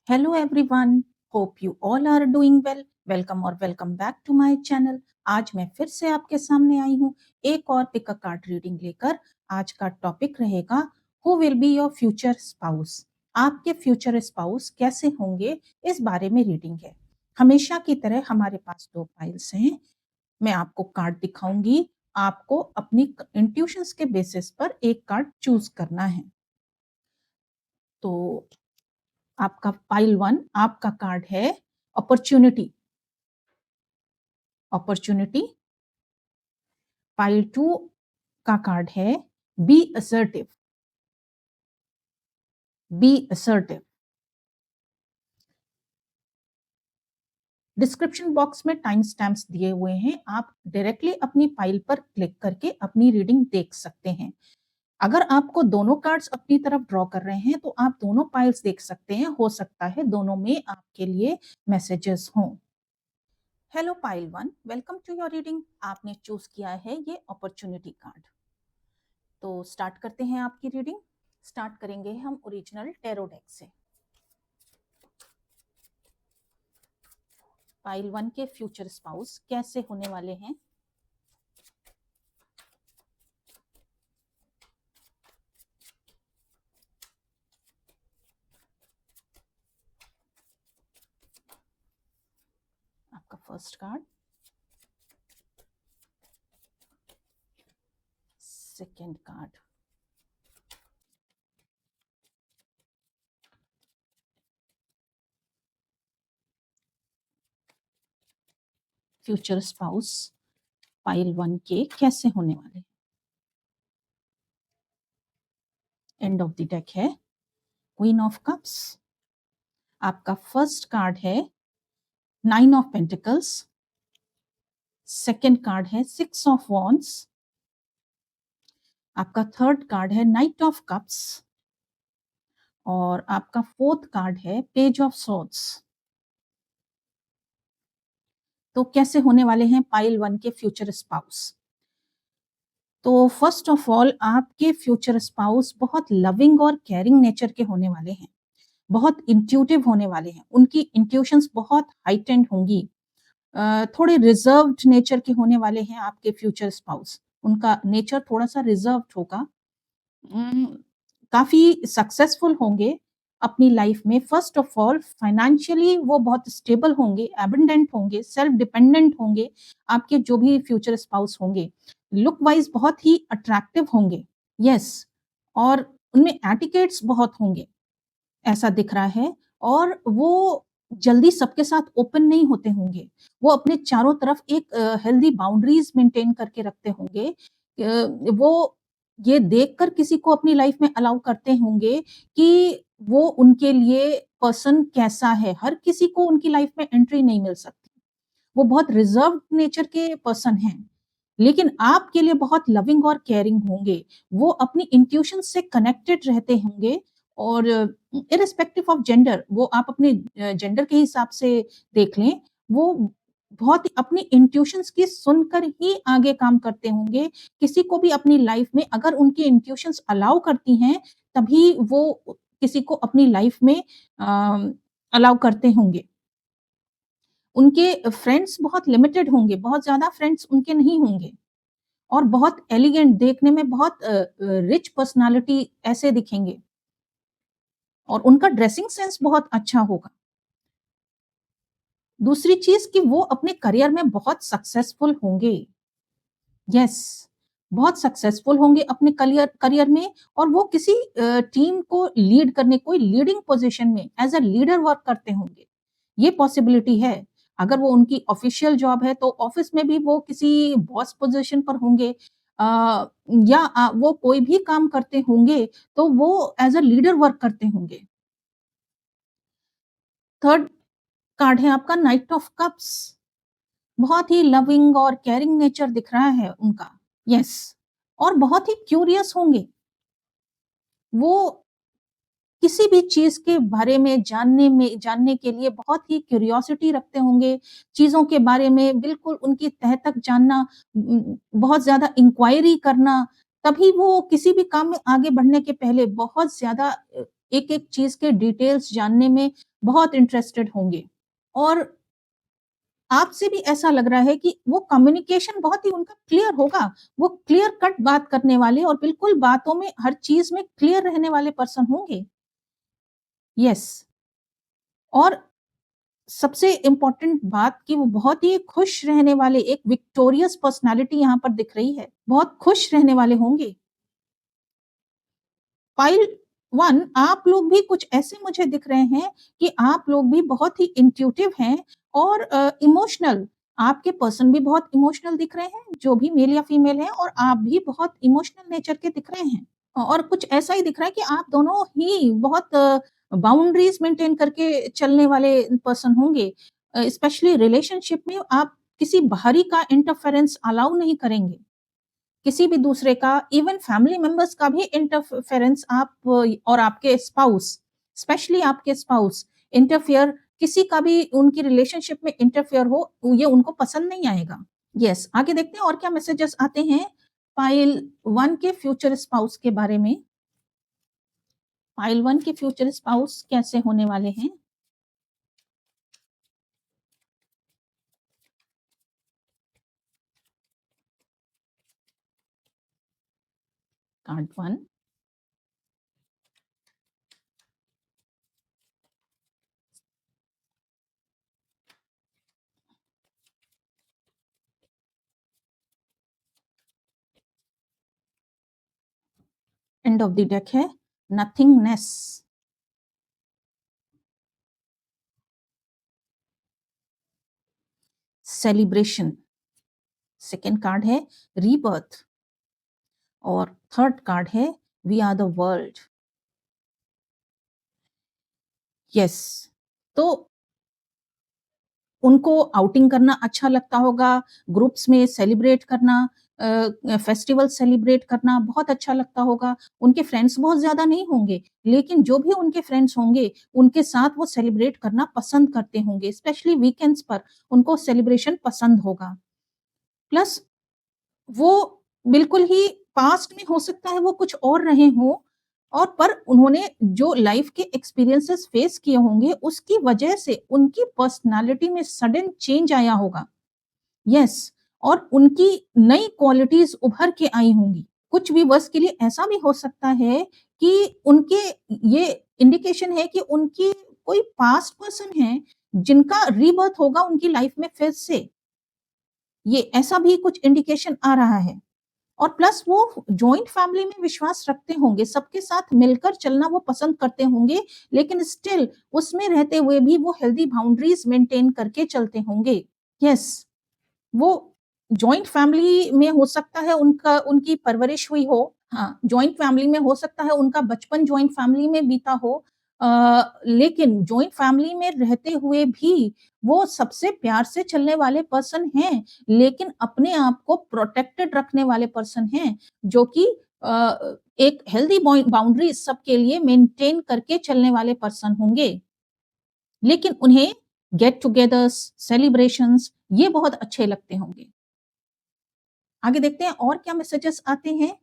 Hello everyone, hope you all are doing well. Welcome और welcome back to my channel. आज मैं फिर से आपके सामने आई हूँ एक और पिक अ कार्ड रीडिंग लेकर। आज का टॉपिक रहेगा who will be your future spouse. आपके फ्यूचर स्पाउस कैसे होंगे, इस बारे में रीडिंग है। हमेशा की तरह हमारे पास दो फाइल्स हैं। मैं आपको कार्ड दिखाऊंगी, आपको अपनी इंट्यूशंस के बेसिस पर एक कार्ड चूज करना है। तो आपका फाइल 1 आपका कार्ड है अपॉर्चुनिटी। अपॉर्चुनिटी। फाइल 2 का कार्ड है be assertive. Be assertive. Description box में टाइम स्टैम्प्स दिए हुए हैं, आप डायरेक्टली अपनी फाइल पर क्लिक करके अपनी रीडिंग देख सकते हैं। अगर आपको दोनों कार्ड्स अपनी तरफ ड्रॉ कर रहे हैं तो आप दोनों फाइल्स देख सकते हैं, हो सकता है दोनों में आपके लिए मैसेजेस हों। Hello pile 1, welcome to your reading. आपने चूज किया है ये अपॉर्चुनिटी कार्ड। तो स्टार्ट करते हैं आपकी रीडिंग। स्टार्ट करेंगे हम ओरिजिनल टैरो डेक से। पाइल 1 के फ्यूचर स्पाउस कैसे होने वाले हैं। आपका first card, second card, future spouse pile 1 के कैसे होने वाले। एंड ऑफ द डेक है क्वीन ऑफ कप्स। आपका फर्स्ट कार्ड है 9 ऑफ पेंटिकल्स। सेकंड कार्ड है 6 ऑफ वॉन्ड्स। आपका थर्ड कार्ड है नाइट ऑफ कप्स और आपका फोर्थ कार्ड है पेज ऑफ सोर्ड्स। तो कैसे होने वाले हैं पाइल 1 के फ्यूचर स्पाउस। तो फर्स्ट ऑफ ऑल आपके फ्यूचर स्पाउस बहुत लविंग और केयरिंग नेचर के होने वाले हैं, बहुत इंट्यूटिव होने वाले हैं। उनकी इंट्यूशंस बहुत हाइटेंड होंगी। थोड़े रिजर्व्ड नेचर के होने वाले हैं आपके फ्यूचर स्पाउस। उनका नेचर थोड़ा सा रिजर्व्ड होगा। काफी सक्सेसफुल होंगे अपनी लाइफ में। फर्स्ट ऑफ ऑल फाइनेंशियली वो बहुत स्टेबल होंगे, एबंडेंट होंगे, सेल्फ डिपेंडेंट होंगे। आपके जो भी फ्यूचर स्पाउस होंगे लुक वाइज बहुत ही अट्रैक्टिव होंगे। यस, और उनमें एटिकेट्स बहुत होंगे ऐसा दिख रहा है। और वो जल्दी सबके साथ ओपन नहीं होते होंगे। वो अपने चारों तरफ एक हेल्दी बाउंड्रीज मेंटेन करके रखते होंगे। वो ये देखकर किसी को अपनी लाइफ में अलाउ करते होंगे कि वो उनके लिए पर्सन कैसा है। हर किसी को उनकी लाइफ में एंट्री नहीं मिल सकती। वो बहुत रिजर्व्ड नेचर के पर्सन हैं, लेकिन आपके लिए बहुत लविंग और केयरिंग होंगे। वो अपनी इंट्यूशन से कनेक्टेड रहते होंगे। और इरिस्पेक्टिव ऑफ जेंडर, वो आप अपने जेंडर के हिसाब से देख लें, वो बहुत अपनी इंट्यूशंस की सुनकर ही आगे काम करते होंगे। किसी को भी अपनी लाइफ में अगर उनकी इंट्यूशंस अलाउ करती हैं, तभी वो किसी को अपनी लाइफ में अलाउ करते होंगे। उनके फ्रेंड्स बहुत लिमिटेड होंगे, बहुत ज़्यादा फ्रेंड्स उनके नहीं होंगे। और बहुत एलिगेंट, देखने में बहुत रिच पर्सनालिटी ऐसे दिखेंगे। और उनका ड्रेसिंग सेंस बहुत अच्छा होगा। दूसरी चीज कि वो अपने करियर में बहुत सक्सेसफुल होंगे। यस, बहुत सक्सेसफुल होंगे अपने करियर में। और वो किसी टीम को लीड करने, कोई लीडिंग पोजीशन में एज अ लीडर वर्क करते होंगे। ये पॉसिबिलिटी है। अगर वो उनकी ऑफिशियल जॉब है तो ऑफिस में भी वो किसी बॉस पोजीशन पर होंगे। या वो कोई भी काम करते होंगे तो वो एज अ लीडर वर्क करते होंगे। थर्ड कार्ड है आपका नाइट ऑफ कप्स। बहुत ही लविंग और केयरिंग नेचर दिख रहा है उनका। यस, और बहुत ही क्यूरियस होंगे। वो किसी भी चीज के बारे में जानने के लिए बहुत ही क्यूरियोसिटी रखते होंगे। चीजों के बारे में बिल्कुल उनकी तह तक जानना, बहुत ज्यादा इंक्वायरी करना। तभी वो किसी भी काम में आगे बढ़ने के पहले बहुत ज्यादा एक एक चीज के डिटेल्स जानने में बहुत इंटरेस्टेड होंगे और आपसे भी ऐसा लग रहा है कि वो कम्युनिकेशन बहुत ही उनका क्लियर होगा, वो क्लियर कट बात करने वाले और बिल्कुल बातों में हर चीज़ में क्लियर रहने वाले पर्सन होंगे। यस और सबसे इम्पोर्टेंट बात कि वो बहुत ही खुश रहने वाले एक विक्टोरियस पर्सनैलिटी यहाँ पर दिख रही है, बहुत खुश रहने वाले होंगे। पाइल 1 आप लोग भी कुछ ऐसे मुझे दिख रहे हैं कि आप लोग भी बहुत ही इंट्यूटिव हैं और इमोशनल आपके पर्सन भी बहुत इमोशनल दिख रहे हैं, जो भी मेल या फीमेल हैं और आप भी बहुत इमोशनल नेचर के दिख रहे हैं। और कुछ ऐसा ही दिख रहा है कि आप दोनों ही बहुत बाउंड्रीज़ मेंटेन करके चलने वाले पर्सन होंगे। स्पेशली रिलेशनशिप में आप किसी बाहरी का इंटरफेरेंस अलाउ नहीं करेंगे। किसी भी दूसरे का इवन फैमिली मेंबर्स का भी इंटरफेरेंस आप और आपके स्पाउस स्पेशली आपके स्पाउस इंटरफेयर किसी का भी उनकी रिलेशनशिप में इंटरफेयर हो ये उनको पसंद नहीं आएगा। यस आगे देखते हैं और क्या मैसेजेस आते हैं पाइल 1 के फ्यूचर स्पाउस के बारे में। पाइल 1 के फ्यूचर स्पाउस कैसे होने वाले हैं? Card 1 end of the deck है नथिंगनेस, सेलिब्रेशन, सेकेंड कार्ड है रीबर्थ और थर्ड कार्ड है we are the world. Yes तो उनको आउटिंग करना अच्छा लगता होगा, ग्रुप्स में सेलिब्रेट करना फेस्टिवल सेलिब्रेट करना बहुत अच्छा लगता होगा। उनके फ्रेंड्स बहुत ज़्यादा नहीं होंगे, लेकिन जो भी उनके फ्रेंड्स होंगे, उनके साथ वो सेलिब्रेट करना पसंद करते होंगे, स्पेशली वीकेंड्स पर उनको सेलिब्रेशन पसंद होगा। प्लस वो बिल्कुल ही पास्ट में हो सकता है वो कुछ और रहे हों और पर उन्होंने जो लाइफ के एक्सपीरियंसेस फेस किए होंगे उसकी वजह से उनकी पर्सनालिटी में सडन चेंज आया होगा। यस और उनकी नई क्वालिटीज उभर के आई होंगी। कुछ व्यूअर्स के लिए ऐसा भी हो सकता है कि उनके ये इंडिकेशन है कि उनकी कोई पास्ट पर्सन है जिनका रीबर्थ होगा उनकी लाइफ में फिर से। ये ऐसा भी कुछ इंडिकेशन आ रहा है। और प्लस वो जॉइंट फैमिली में विश्वास रखते होंगे, सबके साथ मिलकर चलना वो पसंद करते होंगे, लेकिन स्टिल उसमें रहते हुए भी वो हेल्दी बाउंड्रीज मेंटेन करके चलते होंगे। यस, वो जॉइंट फैमिली में हो सकता है उनका उनकी परवरिश हुई हो। हाँ, जॉइंट फैमिली में हो सकता है उनका बचपन जॉइंट फैमिली में बीता हो लेकिन जॉइंट फैमिली में रहते हुए भी वो सबसे प्यार से चलने वाले पर्सन हैं, लेकिन अपने आप को प्रोटेक्टेड रखने वाले पर्सन हैं, जो कि एक हेल्दी बाउंड्री सबके लिए मेंटेन करके चलने वाले पर्सन होंगे। लेकिन उन्हें गेट टुगेदर्स, सेलिब्रेशंस ये बहुत अच्छे लगते होंगे। आगे देखते हैं और क्या मैसेजेस आते हैं।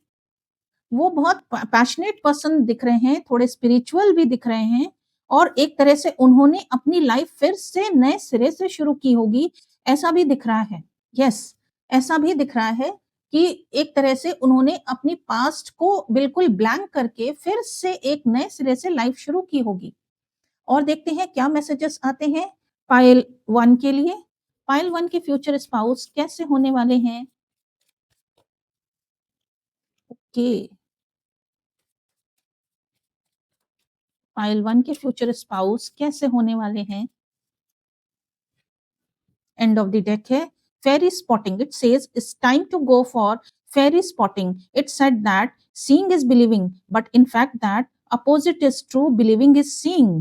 वो बहुत पैशनेट पर्सन दिख रहे हैं, थोड़े स्पिरिचुअल भी दिख रहे हैं और एक तरह से उन्होंने अपनी लाइफ फिर से नए सिरे से शुरू की होगी, ऐसा भी दिख रहा है। यस, ऐसा भी दिख रहा है कि एक तरह से उन्होंने अपनी पास्ट को बिल्कुल ब्लैंक करके फिर से एक नए सिरे से लाइफ शुरू की होगी। और देखते हैं क्या मैसेजेस आते हैं पाइल 1 के लिए। पाइल 1 के फ्यूचर स्पाउस कैसे होने वाले हैं? ओके, पाइल 1 के फ्यूचर स्पाउस कैसे होने वाले हैं? एंड ऑफ द डेक है fairy spotting. It says it's time to go for fairy spotting. It said that seeing is believing, but in fact that opposite is true, believing is seeing.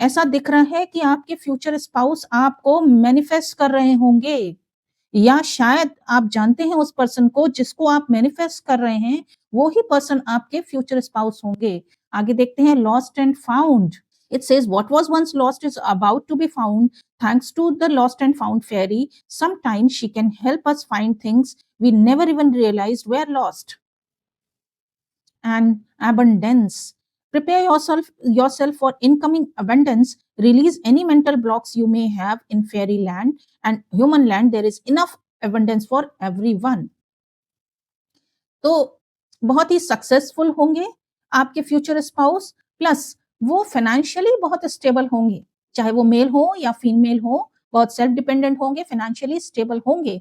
ऐसा दिख रहा है कि आपके future spouse आपको manifest कर रहे होंगे या शायद आप जानते हैं उस पर्सन को जिसको आप मैनिफेस्ट कर रहे हैं, वो ही पर्सन आपके फ्यूचर स्पाउस होंगे। आगे देखते हैं lost and found. It says what was once lost is about to be found thanks to the lost and found fairy. Sometimes she can help us find things we never even realized were lost. And abundance. Prepare yourself for incoming abundance. Release any mental blocks you may have in fairyland and human land. There is enough abundance for everyone. तो बहुत ही successful होंगे आपके future spouse, plus वो financially बहुत stable होंगे, चाहे वो mail हो या फीमेल हो, बहुत सेल्फ डिपेंडेंट होंगे, फाइनेंशियली स्टेबल होंगे।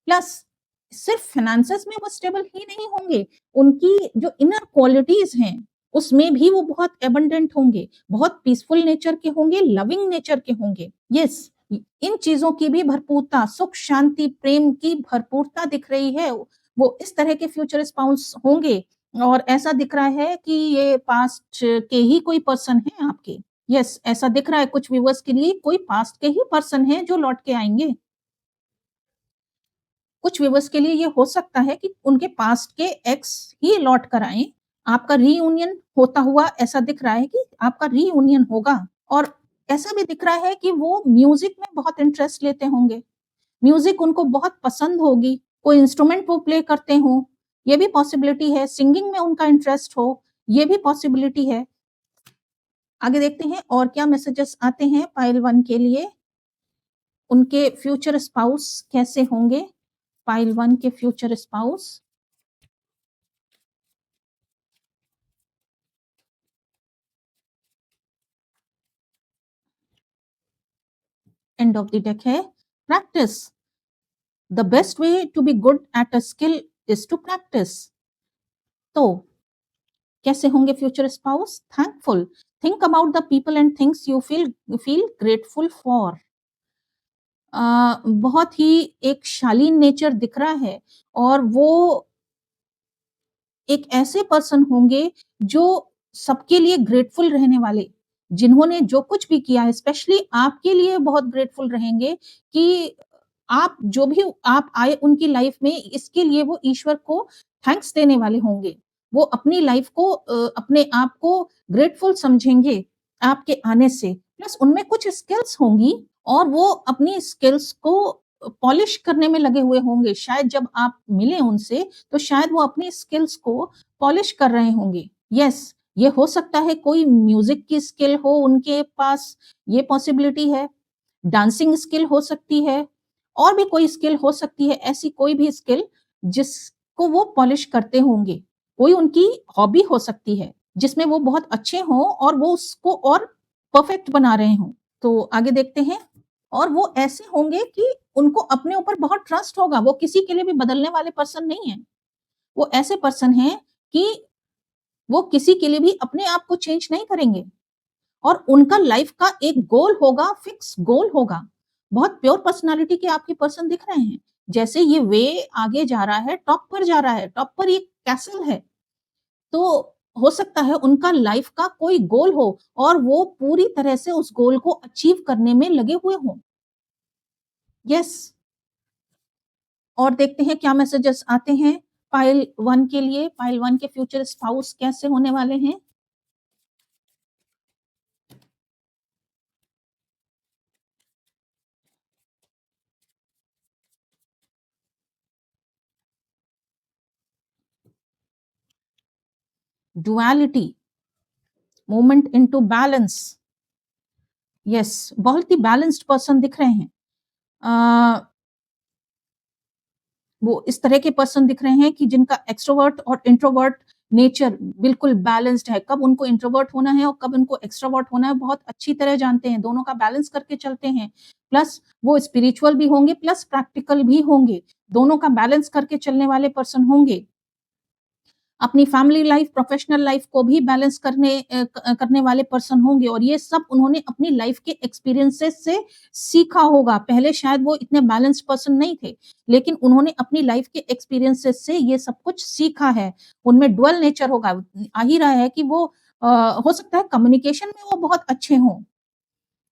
प्लस सिर्फ फाइनेंसेस में वो स्टेबल ही नहीं होंगे, उनकी जो इनर क्वालिटीज हैं उसमें भी वो बहुत एबंडेंट होंगे, बहुत पीसफुल नेचर के होंगे, लविंग नेचर के होंगे। यस, इन चीजों की भी भरपूरता, सुख शांति प्रेम की भरपूरता दिख रही है। वो इस तरह के फ्यूचर स्पाउस होंगे और ऐसा दिख रहा है कि ये पास्ट के ही कोई पर्सन है आपके। यस, ऐसा दिख रहा है कुछ व्यूअर्स के लिए कोई पास्ट के ही पर्सन है जो लौट के आएंगे। कुछ व्यूअर्स के लिए ये हो सकता है कि उनके पास्ट के एक्स ही लौट कर आए, आपका रीयूनियन होता हुआ ऐसा दिख रहा है कि आपका रीयूनियन होगा। और ऐसा भी दिख रहा है कि वो म्यूजिक में बहुत इंटरेस्ट लेते होंगे, म्यूजिक उनको बहुत पसंद होगी, कोई इंस्ट्रूमेंट वो प्ले करते हो, ये भी पॉसिबिलिटी है, सिंगिंग में उनका इंटरेस्ट हो, ये भी पॉसिबिलिटी है। आगे देखते हैं और क्या मैसेजेस आते हैं पाइल 1 के लिए, उनके फ्यूचर स्पाउस कैसे होंगे, पाइल 1 के future spouse. End of the deck है practice, the best way to be good at a skill is to practice. तो कैसे होंगे future spouse, thankful, think about the people and things you feel grateful for. बहुत ही एक शालीन nature दिख रहा है और वो एक ऐसे पर्सन होंगे जो सबके लिए ग्रेटफुल रहने वाले, जिन्होंने जो कुछ भी किया है स्पेशली आपके लिए बहुत ग्रेटफुल रहेंगे कि आप जो भी आप आए उनकी लाइफ में, इसके लिए वो ईश्वर को थैंक्स देने वाले होंगे। वो अपनी लाइफ को अपने आप को ग्रेटफुल समझेंगे आपके आने से। प्लस उनमें कुछ स्किल्स होंगी और वो अपनी स्किल्स को पॉलिश करने में लगे हुए होंगे। शायद जब आप मिले उनसे तो शायद वो अपनी स्किल्स को पॉलिश कर रहे होंगे। यस, ये हो सकता है कोई म्यूजिक की स्किल हो उनके पास, ये पॉसिबिलिटी है। डांसिंग स्किल हो सकती है और भी कोई स्किल हो सकती है, ऐसी कोई भी स्किल जिसको वो पॉलिश करते होंगे। कोई उनकी हॉबी हो सकती है जिसमें वो बहुत अच्छे हों और वो उसको और परफेक्ट बना रहे हों। तो आगे देखते हैं और वो ऐसे होंगे कि उनको अपने ऊपर बहुत ट्रस्ट होगा, वो किसी के लिए भी बदलने वाले पर्सन नहीं है। वो ऐसे पर्सन हैं कि वो किसी के लिए भी अपने आप को चेंज नहीं करेंगे और उनका लाइफ का एक गोल होगा, फिक्स गोल होगा। बहुत प्योर पर्सनालिटी के आपके पर्सन दिख रहे हैं। जैसे ये वे आगे जा रहा है, टॉप पर जा रहा है, टॉप पर एक कैसल है। तो हो सकता है उनका लाइफ का कोई गोल हो और वो पूरी तरह से उस गोल को अचीव करने में लगे हुए हों। यस, और देखते हैं क्या मैसेजेस आते हैं पाइल 1 के लिए, पाइल 1 के फ्यूचर स्पाउस कैसे होने वाले हैं। Duality, movement into balance. Yes, बहुत ही बैलेंस्ड पर्सन दिख रहे हैं। वो इस तरह के पर्सन दिख रहे हैं कि जिनका एक्सट्रोवर्ट और इंट्रोवर्ट नेचर बिल्कुल बैलेंस्ड है। कब उनको इंट्रोवर्ट होना है और कब उनको एक्सट्रोवर्ट होना है बहुत अच्छी तरह जानते हैं, दोनों का बैलेंस करके चलते हैं। प्लस वो स्पिरिचुअल भी होंगे प्लस प्रैक्टिकल भी होंगे, दोनों का बैलेंस करके चलने वाले पर्सन होंगे। अपनी फैमिली लाइफ, प्रोफेशनल लाइफ को भी बैलेंस करने वाले पर्सन होंगे और ये सब उन्होंने अपनी लाइफ के एक्सपीरियंसेस से सीखा होगा। पहले शायद वो इतने बैलेंस्ड पर्सन नहीं थे, लेकिन उन्होंने अपनी लाइफ के एक्सपीरियंसेस से ये सब कुछ सीखा है। उनमें डुअल नेचर होगा, आ ही रहा है कि वो हो सकता है कम्युनिकेशन में वो बहुत अच्छे हों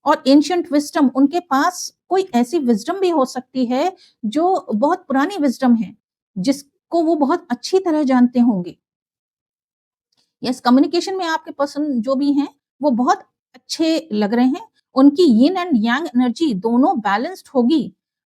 और एंशिएंट विज़डम उनके पास कोई ऐसी विज़डम भी हो सकती है जो बहुत पुरानी विज़डम है, जिसको वो बहुत अच्छी तरह जानते होंगे। यस, कम्युनिकेशन में आपके पर्सन जो भी हैं, वो बहुत अच्छे लग रहे हैं। उनकी यिन एंड यांग एनर्जी दोनों बैलेंस्ड होगी।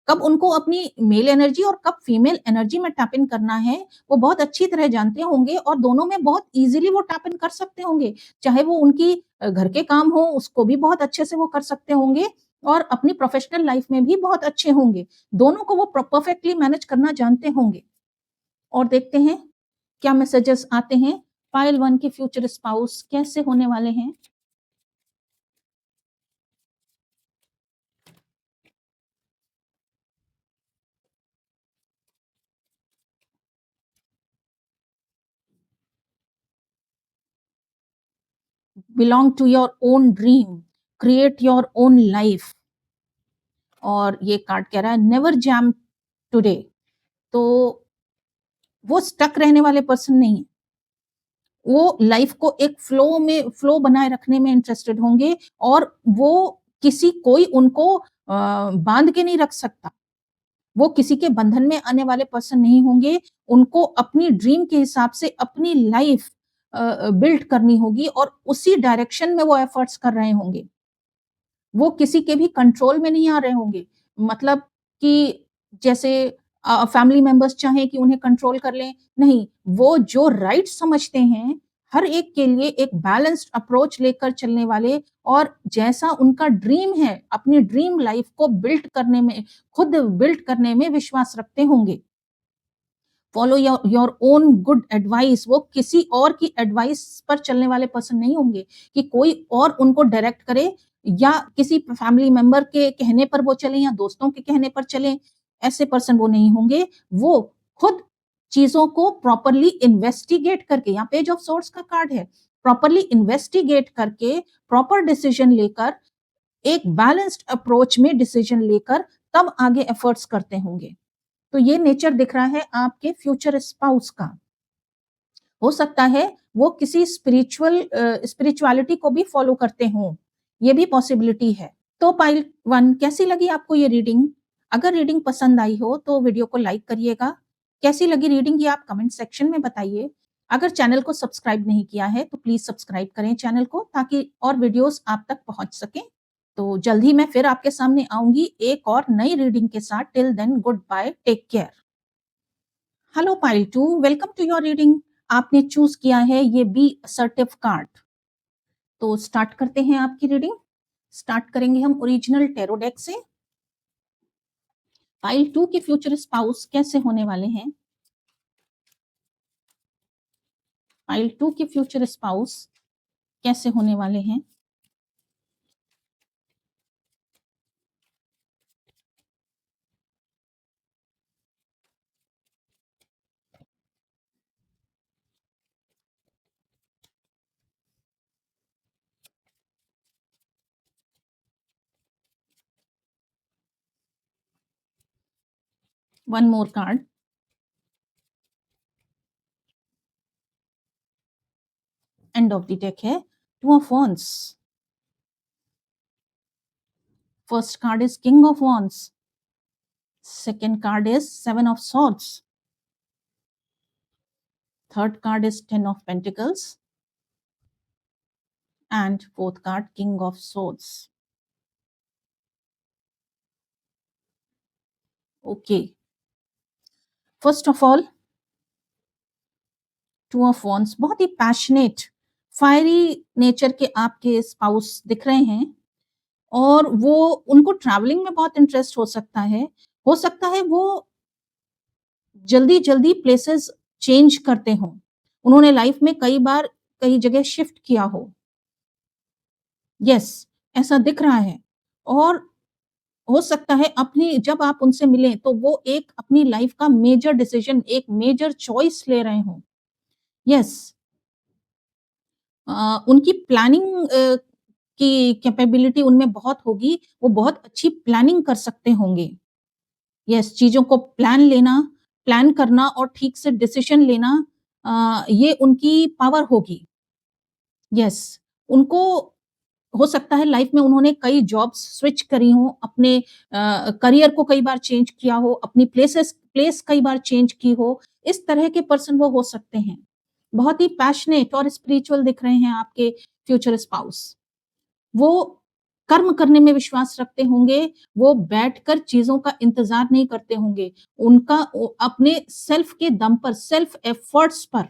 कब उनको अपनी मेल एनर्जी और कब फीमेल एनर्जी में टैप इन करना है, वो बहुत अच्छी तरह जानते होंगे और दोनों में बहुत ईज़िली वो टैप इन कर सकते होंगे। चाहे वो उनकी घर के काम हो, उसको भी बहुत अच्छे से वो कर सकते होंगे और अपनी प्रोफ़ेशनल लाइफ़ में भी बहुत अच्छे होंगे। दोनों को वो परफ़ेक्टली मैनेज करना जानते होंगे। और देखते हैं क्या मैसेजेस आते हैं। पाइल 1 के फ्यूचर स्पाउस कैसे होने वाले हैं? Belong to your own dream, create your own life. और ये कार्ड कह रहा है नेवर जैम टुडे। तो वो स्टक रहने वाले पर्सन नहीं है। वो लाइफ को एक फ्लो बनाए रखने में इंटरेस्टेड होंगे और वो कोई उनको बांध के नहीं रख सकता। वो किसी के बंधन में आने वाले पर्सन नहीं होंगे। उनको अपनी ड्रीम के हिसाब से अपनी लाइफ बिल्ड करनी होगी और उसी डायरेक्शन में वो एफर्ट्स कर रहे होंगे। वो किसी के भी कंट्रोल में नहीं आ रहे होंगे। मतलब कि जैसे फैमिली मेंबर्स चाहें कि उन्हें कंट्रोल कर लें, नहीं, वो जो राइट समझते हैं, हर एक के लिए एक बैलेंस्ड अप्रोच लेकर चलने वाले और जैसा उनका ड्रीम है, अपनी ड्रीम लाइफ को खुद बिल्ड करने में विश्वास रखते होंगे। Follow your own good advice. वो किसी और की एडवाइस पर चलने वाले पर्सन नहीं होंगे कि कोई और उनको डायरेक्ट करे या किसी फैमिली मेंबर के कहने पर वो चलें या दोस्तों के कहने पर चलें, ऐसे पर्सन वो नहीं होंगे। वो खुद चीज़ों को प्रॉपर्ली इन्वेस्टिगेट करके, यहाँ पेज ऑफ सोर्स का कार्ड है, प्रॉपर्ली इन्वेस्टिगेट करके, प्रॉपर डिसीजन लेकर, एक बैलेंस्ड अप्रोच में डिसीजन लेकर तब आगे एफर्ट्स करते होंगे। तो ये नेचर दिख रहा है आपके फ्यूचर स्पाउस का। हो सकता है वो किसी स्पिरिचुअलिटी को भी फॉलो करते हों, ये भी पॉसिबिलिटी है। तो पाइल 1 कैसी लगी आपको ये रीडिंग? अगर रीडिंग पसंद आई हो तो वीडियो को लाइक करिएगा। कैसी लगी रीडिंग ये आप कमेंट सेक्शन में बताइए। अगर चैनल को सब्सक्राइब नहीं किया है तो प्लीज़ सब्सक्राइब करें चैनल को ताकि और वीडियोज़ आप तक पहुँच सकें। तो जल्द ही मैं फिर आपके सामने आऊँगी एक और नई रीडिंग के साथ। Till then goodbye, take care. Hello pile 2, welcome to your reading. आपने चूज़ किया है ये बी असर्टिव कार्ड। तो स्टार्ट करते हैं आपकी रीडिंग। स्टार्ट करेंगे हम ओरिजिनल टैरो डेक से। पाइल 2 के फ्यूचर स्पाउस कैसे होने वाले हैं? पाइल 2 के फ्यूचर स्पाउस कैसे होने वाले हैं? One more card. End of the deck है two of wands. First card is king of wands. Second card is seven of swords. Third card is ten of pentacles and fourth card king of swords. Okay, first of all to of wands बहुत ही passionate fiery nature के आपके spouse दिख रहे हैं और वो उनको travelling में बहुत इंटरेस्ट हो सकता है वो जल्दी जल्दी प्लेसेस चेंज करते हों, उन्होंने लाइफ में कई बार कई जगह शिफ्ट किया हो। यस, ऐसा दिख रहा है। और हो सकता है अपनी जब आप उनसे मिलें तो वो एक अपनी लाइफ का मेजर डिसीजन, एक मेजर चॉइस ले रहे हों। यस, उनकी प्लानिंग की कैपेबिलिटी उनमें बहुत होगी, वो बहुत अच्छी प्लानिंग कर सकते होंगे। यस, चीज़ों को प्लान करना और ठीक से डिसीजन लेना, ये उनकी पावर होगी। यस, उनको हो सकता है लाइफ में उन्होंने कई जॉब्स स्विच करी हों, अपने करियर को कई बार चेंज किया हो, अपनी प्लेस कई बार चेंज की हो, इस तरह के पर्सन वो हो सकते हैं। बहुत ही पैशनेट और स्पिरिचुअल दिख रहे हैं आपके फ्यूचर स्पाउस। वो कर्म करने में विश्वास रखते होंगे, वो बैठकर चीज़ों का इंतज़ार नहीं करते होंगे। उनका अपने सेल्फ के दम पर, सेल्फ एफर्ट्स पर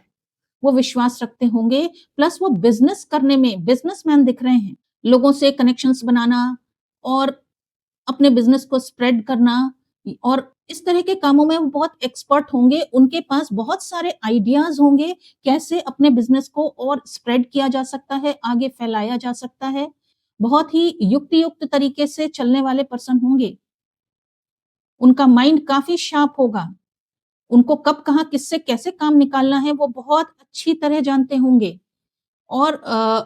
वो विश्वास रखते होंगे, प्लस वो बिज़नेस करने में बिज़नेसमैन दिख रहे हैं। लोगों से कनेक्शंस बनाना और अपने बिज़नेस को स्प्रेड करना और इस तरह के कामों में वो बहुत एक्सपर्ट होंगे। उनके पास बहुत सारे आइडियाज़ होंगे, कैसे अपने बिज़नेस को और स्प्रेड किया जा सकता है, आगे फैलाया जा सकता है। बहुत ही युक्ति-युक्त तरीके से चलने वाले पर्सन होंगे। उनका माइंड काफ़ी शार्प होगा। उनको कब, कहाँ, किससे कैसे काम निकालना है, वो बहुत अच्छी तरह जानते होंगे और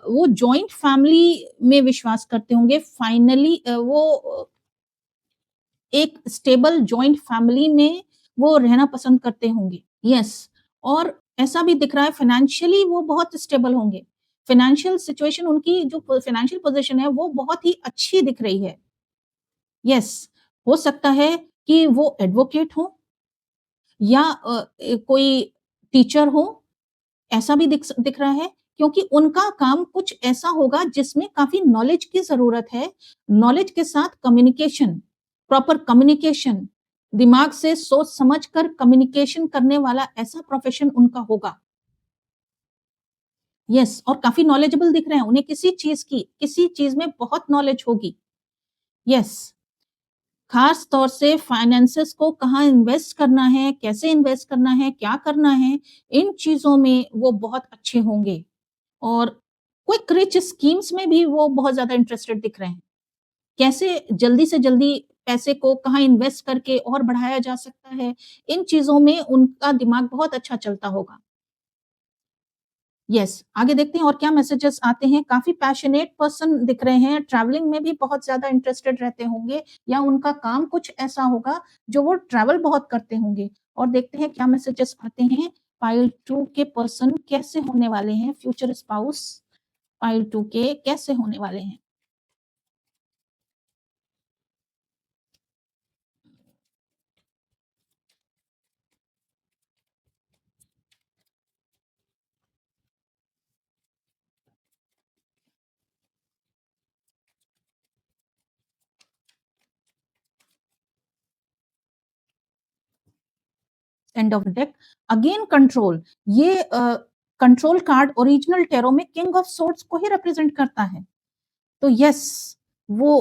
वो जॉइंट फैमिली में विश्वास करते होंगे। फाइनली वो एक स्टेबल जॉइंट फैमिली में वो रहना पसंद करते होंगे। यस और ऐसा भी दिख रहा है फाइनेंशियली वो बहुत स्टेबल होंगे। फाइनेंशियल सिचुएशन उनकी जो फाइनेंशियल पोज़ीशन है वो बहुत ही अच्छी दिख रही है। यस हो सकता है कि वो एडवोकेट हों या कोई टीचर हो, ऐसा भी दिख रहा है क्योंकि उनका काम कुछ ऐसा होगा जिसमें काफ़ी नॉलेज की ज़रूरत है। नॉलेज के साथ कम्युनिकेशन, प्रॉपर कम्युनिकेशन, दिमाग से सोच समझ कर कम्युनिकेशन करने वाला ऐसा प्रोफ़ेशन उनका होगा। यस और काफ़ी नॉलेजेबल दिख रहे हैं, उन्हें किसी चीज़ में बहुत नॉलेज होगी। यस। खास तौर से फाइनेंसेस को कहाँ इन्वेस्ट करना है, कैसे इन्वेस्ट करना है, क्या करना है, इन चीज़ों में वो बहुत अच्छे होंगे और क्विक रिच स्कीम्स में भी वो बहुत ज़्यादा इंटरेस्टेड दिख रहे हैं। कैसे जल्दी से जल्दी पैसे को कहाँ इन्वेस्ट करके और बढ़ाया जा सकता है, इन चीज़ों में उनका दिमाग बहुत अच्छा चलता होगा। यस आगे देखते हैं और क्या मैसेजेस आते हैं। काफ़ी पैशनेट पर्सन दिख रहे हैं, ट्रैवलिंग में भी बहुत ज़्यादा इंटरेस्टेड रहते होंगे या उनका काम कुछ ऐसा होगा जो वो ट्रैवल बहुत करते होंगे। और देखते हैं क्या मैसेजेस आते हैं। पाइल 2 के पर्सन कैसे होने वाले हैं, फ्यूचर स्पाउस पाइल 2 के कैसे होने वाले हैं? And of the deck again control ये कंट्रोल कार्ड ओरिजिनल टैरो में किंग ऑफ सोर्ड्स को ही रिप्रेजेंट करता है। तो यस वो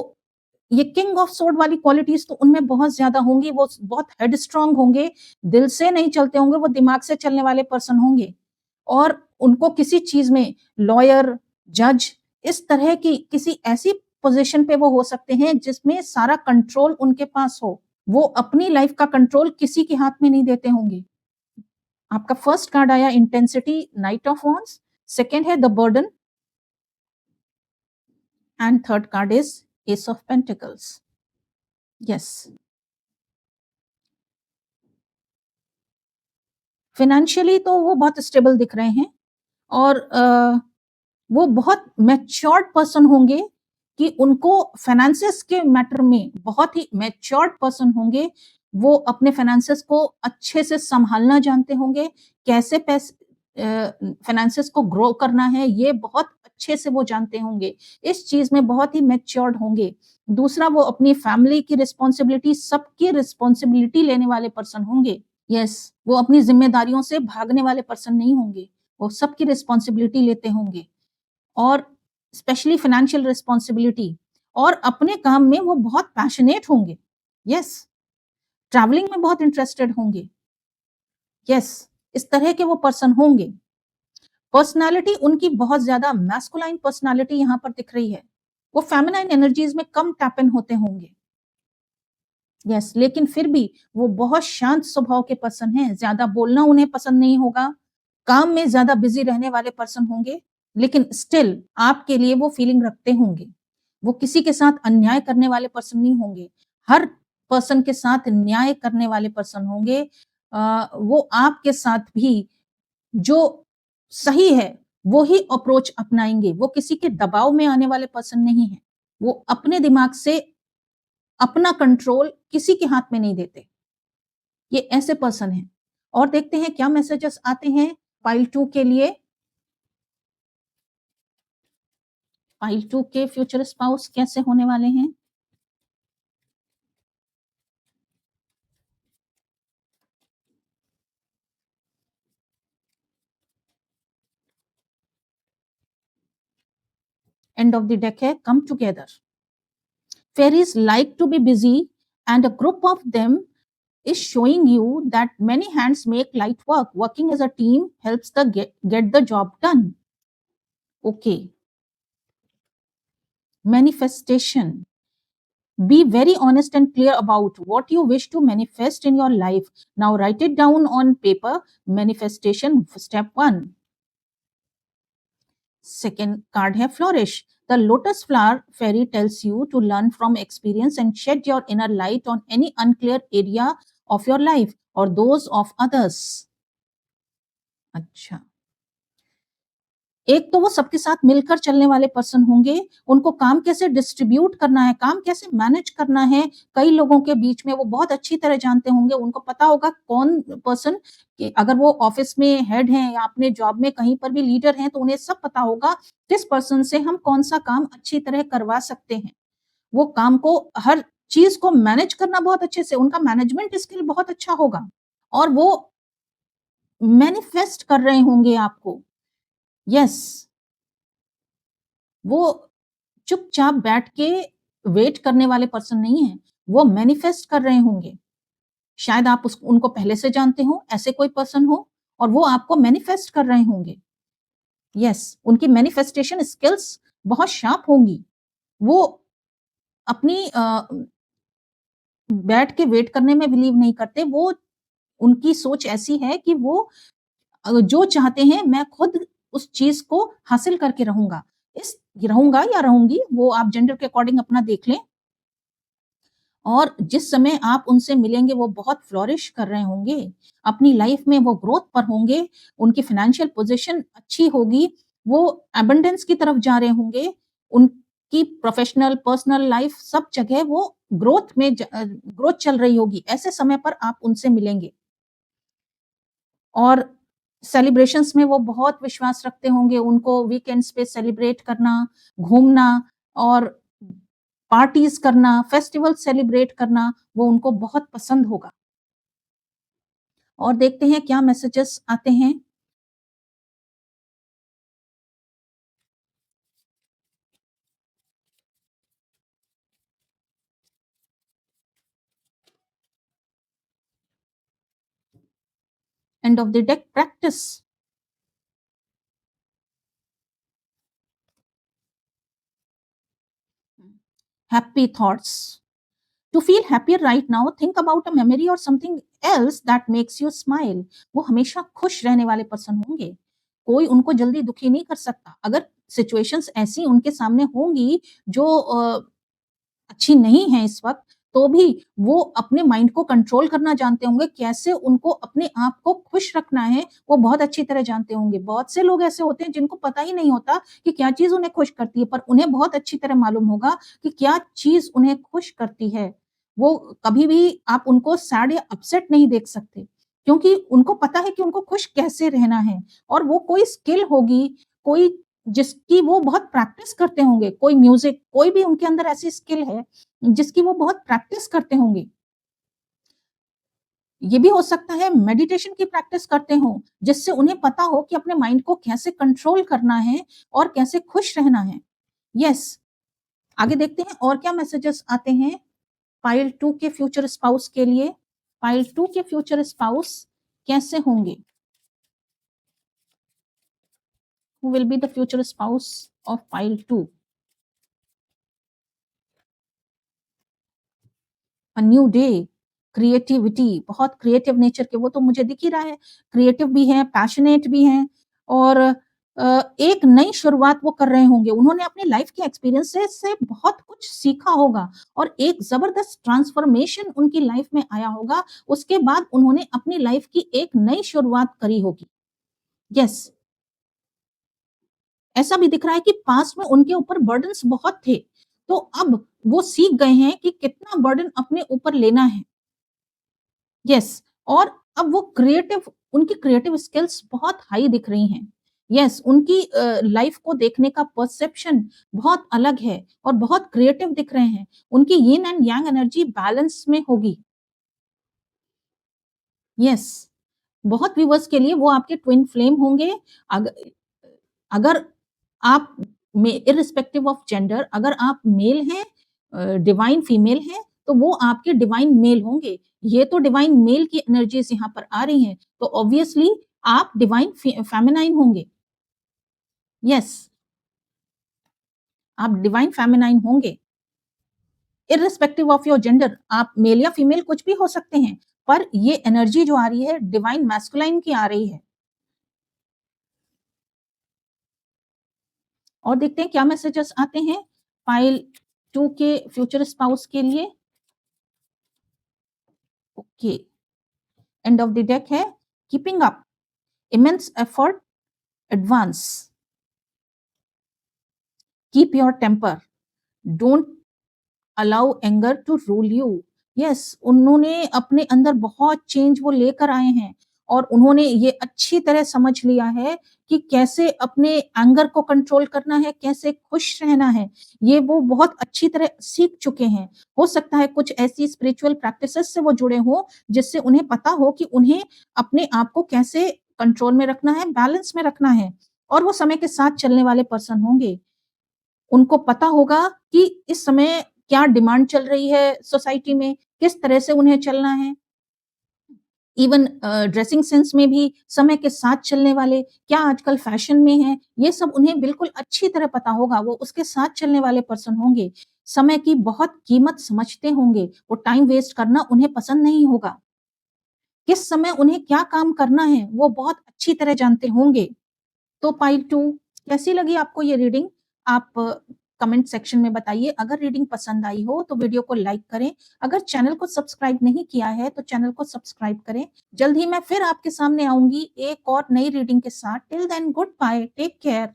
ये किंग ऑफ सोर्ड वाली क्वालिटीज तो उनमें बहुत ज्यादा होंगी, वो बहुत हेड स्ट्रांग होंगे, दिल से नहीं चलते होंगे, वो दिमाग से चलने वाले पर्सन होंगे और उनको किसी चीज में लॉयर, जज इस तरह की किसी ऐसी पोजीशन पे वो हो सकते हैं जिसमें सारा कंट्रोल उनके पास हो। वो अपनी लाइफ का कंट्रोल किसी के हाथ में नहीं देते होंगे। आपका फर्स्ट कार्ड आया intensity, knight of wands, second है the burden and third card is ace of pentacles. Yes financially तो वो बहुत स्टेबल दिख रहे हैं और वो बहुत मैच्योर्ड पर्सन होंगे कि उनको फाइनेंसेस के मैटर में बहुत ही मैच्योर्ड पर्सन होंगे। वो अपने फाइनेंसेस को अच्छे से संभालना जानते होंगे, कैसे पैसे फाइनेंसेस को ग्रो करना है, ये बहुत अच्छे से वो जानते होंगे। इस चीज़ में बहुत ही मैच्योर्ड होंगे। दूसरा वो अपनी फैमिली की रिस्पॉन्सिबिलिटी, सबकी रिस्पॉन्सिबिलिटी लेने वाले पर्सन होंगे। यस वो अपनी ज़िम्मेदारियों से भागने वाले पर्सन नहीं होंगे, वो सबकी रिस्पॉन्सिबिलिटी लेते होंगे और स्पेशली फाइनेंशियल रिस्पॉन्सिबिलिटी और अपने काम में वो बहुत पैशनेट होंगे। यस ट्रैवलिंग में बहुत इंटरेस्टेड होंगे। यस इस तरह के वो पर्सन होंगे। पर्सनैलिटी उनकी बहुत ज़्यादा मैस्कुलाइन पर्सनैलिटी यहाँ पर दिख रही है। वो फेमिनाइन एनर्जीज़ में कम टैप इन होते होंगे। यस लेकिन फिर भी वो बहुत शांत स्वभाव के पर्सन हैं, ज़्यादा बोलना उन्हें पसंद नहीं होगा, काम में ज़्यादा बिज़ी रहने वाले पर्सन होंगे, लेकिन स्टिल आपके लिए वो फीलिंग रखते होंगे। वो किसी के साथ अन्याय करने वाले पर्सन नहीं होंगे, हर पर्सन के साथ न्याय करने वाले पर्सन होंगे। वो आपके साथ भी जो सही है, वो ही अप्रोच अपनाएँगे, वो किसी के दबाव में आने वाले पर्सन नहीं हैं। वो अपने दिमाग से अपना कंट्रोल किसी के हाथ में नहीं देते। ये ऐसे पर्सन हैं और देखते हैं क्या मैसेजेस आते हैं पाइल 2 के लिए। पाइल 2 के फ्यूचर स्पाउस कैसे होने वाले हैं? एंड ऑफ द डेक है come together. Fairies like to be busy, and a group of them is showing you that many hands make light work. Working as a team helps get the job done. Okay. Manifestation. Be very honest and clear about what you wish to manifest in your life. Now write it down on paper. Manifestation step 1. Second card है flourish. The lotus flower fairy tells you to learn from experience and shed your inner light on any unclear area of your life or those of others. अच्छा, एक तो वो सबके साथ मिलकर चलने वाले पर्सन होंगे, उनको काम कैसे डिस्ट्रीब्यूट करना है, काम कैसे मैनेज करना है, कई लोगों के बीच में वो बहुत अच्छी तरह जानते होंगे, उनको पता होगा कौन पर्सन कि अगर वो ऑफिस में हेड हैं या अपने जॉब में कहीं पर भी लीडर हैं, तो उन्हें सब पता होगा किस पर्सन से हम कौन-सा काम अच्छी तरह करवा सकते हैं। वो काम को हर चीज़ को मैनेज करना बहुत अच्छे से, उनका मैनेजमेंट स्किल बहुत अच्छा होगा और वो मैनिफेस्ट कर रहे होंगे आपको। यस, वो चुपचाप बैठ के वेट करने वाले पर्सन नहीं हैं, वो मैनिफेस्ट कर रहे होंगे। शायद आप उनको पहले से जानते हो, ऐसे कोई पर्सन हो और वो आपको मैनिफेस्ट कर रहे होंगे। यस, उनकी मैनिफेस्टेशन स्किल्स बहुत शार्प होंगी। वो अपनी बैठ के वेट करने में बिलीव नहीं करते, वो उनकी सोच ऐसी है कि वो जो चाहते हैं मैं खुद उस चीज़ को हासिल करके रहूँगा। रहूँगा या रहूँगी वो आप जेंडर के अकॉर्डिंग अपना देख लें। और जिस समय आप उनसे मिलेंगे वो बहुत फ्लोरिश कर रहे होंगे, अपनी लाइफ में वो ग्रोथ पर होंगे, उनकी फाइनेंशियल पोज़ीशन अच्छी होगी, वो अबंडेंस की तरफ जा रहे होंगे, उनकी प्रोफ़ेशनल, पर्सनल लाइफ सब जगह वो ग्रोथ चल रही होगी, ऐसे समय पर आप उनसे मिलेंगे। और सेलिब्रेशंस में वो बहुत विश्वास रखते होंगे, उनको वीकेंड्स पे सेलिब्रेट करना, घूमना और पार्टीज़ करना, फेस्टिवल सेलिब्रेट करना, वो उनको बहुत पसंद होगा। और देखते हैं क्या मैसेजेस आते हैं। And of the deck practice. Happy thoughts. To feel happier right now, think about a memory or something else that makes you smile. वो हमेशा खुश रहने वाले पर्सन होंगे। कोई उनको जल्दी दुखी नहीं कर सकता। अगर सिचुएशंस ऐसी उनके सामने होंगी जो अच्छी नहीं है इस वक़्त, तो भी वो अपने माइंड को कंट्रोल करना जानते होंगे, कैसे उनको अपने आप को खुश रखना है, वो बहुत अच्छी तरह जानते होंगे। बहुत से लोग ऐसे होते हैं जिनको पता ही नहीं होता कि क्या चीज़ उन्हें खुश करती है, पर उन्हें बहुत अच्छी तरह मालूम होगा कि क्या चीज़ उन्हें खुश करती है। वो कभी भी आप उनको सैड या अपसेट नहीं देख सकते, क्योंकि उनको पता है कि उनको खुश कैसे रहना है और वो कोई स्किल होगी, कोई जिसकी वो बहुत प्रैक्टिस करते होंगे, कोई म्यूज़िक, कोई भी उनके अंदर ऐसी स्किल है, जिसकी वो बहुत प्रैक्टिस करते होंगे। ये भी हो सकता है मेडिटेशन की प्रैक्टिस करते हों, जिससे उन्हें पता हो कि अपने माइंड को कैसे कंट्रोल करना है और कैसे खुश रहना है। येस, आगे देखते हैं और क्या मैसेजेस आते हैं पाइल 2 के फ्यूचर स्पाउस के लिए। पाइल 2 के फ्यूचर स्पाउस कैसे होंगे? Who will be the future spouse of pile 2? A new day, creativity, बहुत क्रिएटिव नेचर के, वो तो मुझे दिख ही रहा है, क्रिएटिव भी हैं, पैशनेट भी हैं और एक नई शुरुआत वो कर रहे होंगे। उन्होंने अपनी लाइफ के एक्सपीरियंसेस से बहुत कुछ सीखा होगा और एक ज़बरदस्त ट्रांसफॉर्मेशन उनकी लाइफ में आया होगा। उसके बाद उन्होंने अपनी लाइफ की एक नई शुरुआत करी होगी। येस, ऐसा भी दिख रहा है कि पास्ट में उनके ऊपर बर्डन्स बहुत थे, तो अब वो सीख गए हैं कि कितना बर्डन अपने ऊपर लेना है। यस, और अब वो क्रिएटिव, उनकी क्रिएटिव स्किल्स बहुत हाई दिख रही हैं। यस, उनकी लाइफ को देखने का परसेप्शन बहुत अलग है और बहुत क्रिएटिव दिख रहे हैं। उनकी yin and yang energy balance में होगी। यस, बहुत व्यूअर्स के लिए वो आपके ट्विन फ्लेम होंगे। अग अगर आप में इर्रिस्पेक्टिव ऑफ जेंडर अगर आप मेल हैं डिवाइन फीमेल हैं, तो वो आपके डिवाइन मेल होंगे। ये तो डिवाइन मेल की एनर्जीज़ यहाँ पर आ रही हैं, तो ऑब्वियसली आप डिवाइन फेमिनाइन होंगे। यस, आप डिवाइन फेमिनाइन होंगे। इर्रिस्पेक्टिव ऑफ योर जेंडर आप मेल या फीमेल कुछ भी हो सकते हैं, पर ये एनर्जी जो आ रही है डिवाइन मैस्कुलाइन की आ रही है। और देखते हैं क्या मैसेजेस आते हैं पाइल 2 के फ्यूचर स्पाउस के लिए। Okay, end of the deck है keeping up, immense effort, advance, keep your temper, don't allow anger to rule you. Yes, उन्होंने अपने अंदर बहुत चेंज वो लेकर आए हैं और उन्होंने ये अच्छी तरह समझ लिया है कि कैसे अपने एंगर को कंट्रोल करना है, कैसे खुश रहना है। ये वो बहुत अच्छी तरह सीख चुके हैं। हो सकता है कुछ ऐसी स्पिरिचुअल प्रैक्टिसेस से वो जुड़े हों, जिससे उन्हें पता हो कि उन्हें अपने आप को कैसे कंट्रोल में रखना है, बैलेंस में रखना है और वो समय के साथ चलने वाले पर्सन होंगे। उनको पता होगा कि इस समय क्या डिमांड चल रही है सोसाइटी में, किस तरह से उन्हें चलना है। इवन ड्रेसिंग सेंस में भी समय के साथ चलने वाले, क्या आजकल फैशन में है, ये सब उन्हें बिल्कुल अच्छी तरह पता होगा, वो उसके साथ चलने वाले पर्सन होंगे। समय की बहुत कीमत समझते होंगे, वो टाइम वेस्ट करना उन्हें पसंद नहीं होगा। किस समय उन्हें क्या काम करना है, वो बहुत अच्छी तरह जानते होंगे। तो पाइल 2 कैसी लगी आपको ये रीडिंग? आप कमेंट सेक्शन में बताइए। अगर रीडिंग पसंद आई हो तो वीडियो को लाइक करें। अगर चैनल को सब्सक्राइब नहीं किया है तो चैनल को सब्सक्राइब करें। जल्द ही मैं फिर आपके सामने आऊँगी एक और नई रीडिंग के साथ। Till then goodbye, take care.